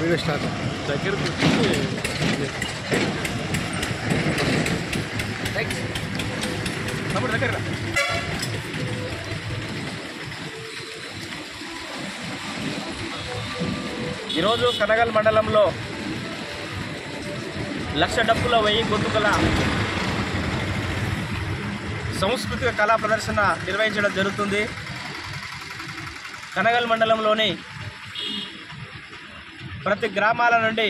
Video start దగ్గరకు వచ్చి దగ్గర ఈరోజు కనగల్ మండలంలో 1,00,000 డప్పుల 1000 గొంతుకల సాంస్కృతిక కళా ప్రదర్శన నిర్వహించడం జరుగుతుంది. కనగల్ మండలంలోని ప్రతి గ్రామాల నుండి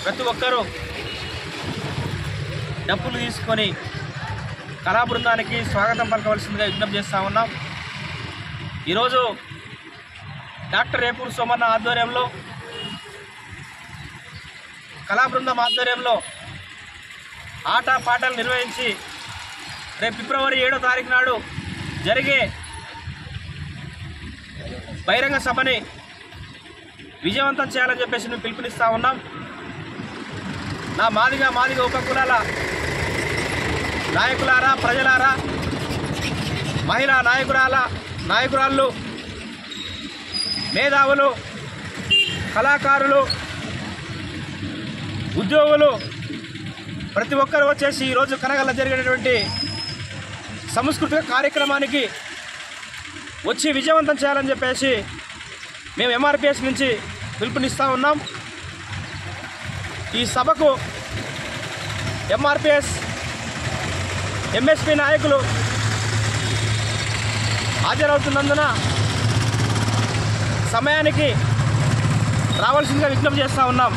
ప్రతి ఒక్కరూ డప్పులు తీసుకొని కళా బృందానికి స్వాగతం పలకవలసిందిగా విజ్ఞప్తి చేస్తూ ఉన్నాం. ఈరోజు డాక్టర్ ఏపూరు సోమన్న ఆధ్వర్యంలో కళా బృందం ఆధ్వర్యంలో ఆట పాటలు నిర్వహించి రేపు ఫిబ్రవరి 7వ తారీఖు నాడు జరిగే బహిరంగ సభని విజయవంతం చేయాలని చెప్పేసి మేము పిలుపునిస్తూ ఉన్నాం. నా మాదిగా ఉపకులాల నాయకులారా, ప్రజలారా, మహిళా నాయకురాళ్ళు, మేధావులు, కళాకారులు, ఉద్యోగులు ప్రతి ఒక్కరు వచ్చేసి ఈరోజు కనగల్లో జరిగేటటువంటి సాంస్కృతిక కార్యక్రమానికి వచ్చి విజయవంతం చేయాలని చెప్పేసి మేము ఎంఆర్పిఎస్ నుంచి పిలుపునిస్తూ ఉన్నాం. ఈ సభకు ఎంఆర్పిఎస్ ఎంఎస్పి నాయకులు హాజరవుతున్నందున సమయానికి రావాల్సిందిగా విజ్ఞప్తి చేస్తూ ఉన్నాం.